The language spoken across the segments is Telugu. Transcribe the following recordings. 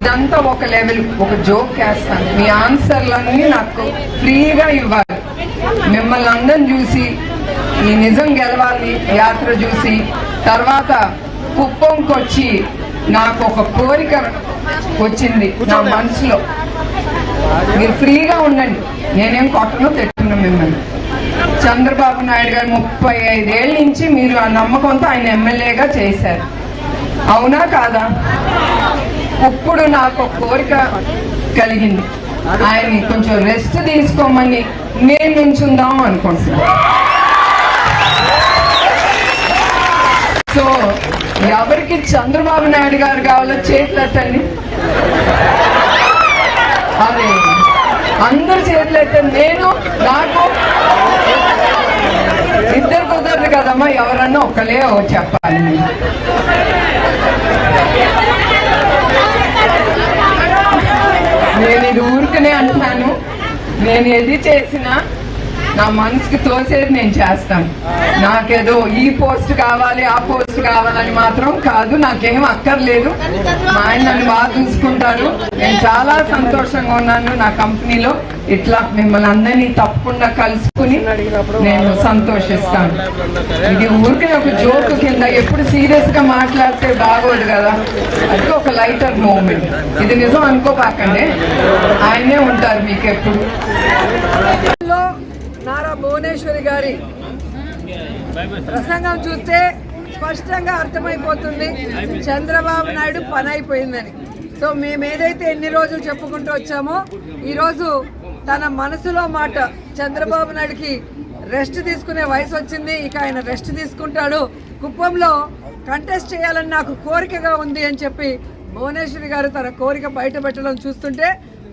ఇదంతా ఒక లెవెల్, ఒక జోక్ వేస్తాను. మీ ఆన్సర్లన్నీ నాకు ఫ్రీగా ఇవ్వాలి. మిమ్మల్ని అందరం చూసి ఈ నిజం గెలవాలి యాత్ర చూసి తర్వాత కుప్పంకి వచ్చి నాకు ఒక కోరిక వచ్చింది నా మనసులో. మీరు ఫ్రీగా ఉండండి, నేనేం కొట్టను తిట్టును మిమ్మల్ని. చంద్రబాబు నాయుడు గారు 35 ఏళ్ళ నుంచి మీరు ఆ నమ్మకంతో ఆయన ఎమ్మెల్యేగా చేశారు, అవునా కాదా? ఇప్పుడు నాకు ఒక కోరిక కలిగింది, ఆయన్ని కొంచెం రెస్ట్ తీసుకోమని నేను నుంచుందాం అనుకుంటున్నాను. సో ఎవరికి చంద్రబాబు నాయుడు గారు కావాలో చేతులెత్తండి. అదే అందరు చేతులెత్తండి. నేను నాకు ఇద్దరు కుదరదు కదమ్మా, ఎవరన్నా ఒకలే చెప్పాలి. నేను ఇది ఊరికనే అంటున్నాను, నేను ఏది చేసినా నా మనసుకి తోసేది నేను చేస్తాను. నాకేదో ఈ పోస్ట్ కావాలి ఆ పోస్ట్ కావాలని మాత్రం కాదు, నాకేం అక్కర్లేదు. మా ఆయన నన్ను బాగా చూసుకుంటారు, నేను చాలా సంతోషంగా ఉన్నాను. నా కంపెనీలో ఇట్లా మిమ్మల్ని అందరినీ తప్పకుండా కలుసుకుని నేను సంతోషిస్తాను. ఇది ఊరికే ఒక జోక్ కింద, ఎప్పుడు సీరియస్ గా మాట్లాడితే బాగోదు కదా, అది ఒక లైటర్ మూమెంట్. ఇది నిజం అనుకోపాకండి, ఆయనే ఉంటారు మీకు ఎప్పుడు. నారా భువనేశ్వరి గారి ప్రసంగం చూస్తే స్పష్టంగా అర్థమైపోతుంది చంద్రబాబు నాయుడు పని అయిపోయిందని. సో మేము ఏదైతే ఎన్ని రోజులు చెప్పుకుంటూ వచ్చామో ఈరోజు తన మనసులో మాట, చంద్రబాబు నాయుడుకి రెస్ట్ తీసుకునే వయసు వచ్చింది, ఇక ఆయన రెస్ట్ తీసుకుంటాడు, కుప్పంలో కంటెస్ట్ చేయాలని నాకు కోరికగా ఉంది అని చెప్పి భువనేశ్వరి గారు తన కోరిక బయట పెట్టడం చూస్తుంటే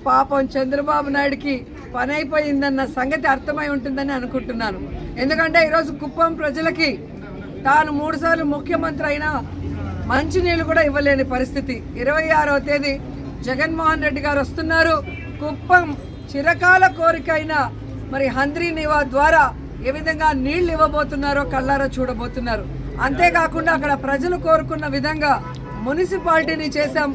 పాపం చంద్రబాబు నాయుడుకి పని అయిపోయిందన్న సంగతి అర్థమై ఉంటుందని అనుకుంటున్నాను. ఎందుకంటే ఈరోజు కుప్పం ప్రజలకి తాను 3 సార్లు ముఖ్యమంత్రి అయినా మంచినీళ్ళు కూడా ఇవ్వలేని పరిస్థితి. 26వ తేదీ జగన్మోహన్ రెడ్డి గారు వస్తున్నారు. కుప్పం చిరకాల కోరిక అయిన మరి హంద్రీ నివా ద్వారా ఏ విధంగా నీళ్లు ఇవ్వబోతున్నారో కళ్ళారా చూడబోతున్నారు. అంతేకాకుండా అక్కడ ప్రజలు కోరుకున్న విధంగా మున్సిపాలిటీని చేశాం,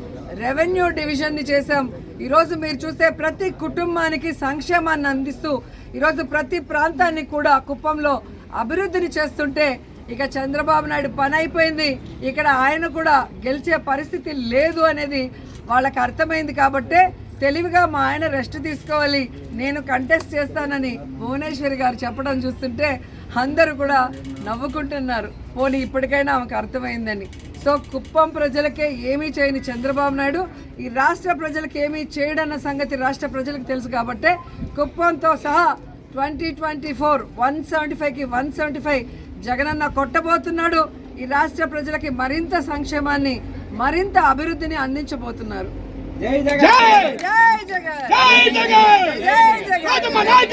రెవెన్యూ డివిజన్ని చేశాం. ఈరోజు మీరు చూస్తే ప్రతి కుటుంబానికి సంక్షేమాన్ని అందిస్తూ ఈరోజు ప్రతి ప్రాంతాన్ని కూడా కుప్పంలో అభివృద్ధిని చేస్తుంటే ఇక చంద్రబాబు నాయుడు పని అయిపోయింది, ఇక్కడ ఆయన కూడా గెలిచే పరిస్థితి లేదు అనేది వాళ్ళకి అర్థమైంది. కాబట్టే తెలివిగా మా ఆయన రెస్ట్ తీసుకోవాలి, నేను కంటెస్ట్ చేస్తానని భువనేశ్వరి గారు చెప్పడం చూస్తుంటే అందరూ కూడా నవ్వుకుంటున్నారు. పోనీ ఇప్పటికైనా ఆమెకు అర్థమైందని. సో కుప్పం ప్రజలకే ఏమీ చేయని చంద్రబాబు నాయుడు ఈ రాష్ట్ర ప్రజలకు ఏమీ చేయడన్న సంగతి రాష్ట్ర ప్రజలకు తెలుసు. కాబట్టే కుప్పంతో సహా 2024 175కి 175 జగనన్న కొట్టబోతున్నాడు. ఈ రాష్ట్ర ప్రజలకి మరింత సంక్షేమాన్ని, మరింత అభివృద్ధిని అందించబోతున్నారు. జై జగన్, జై జగన్, జై జగన్, జై జగన్.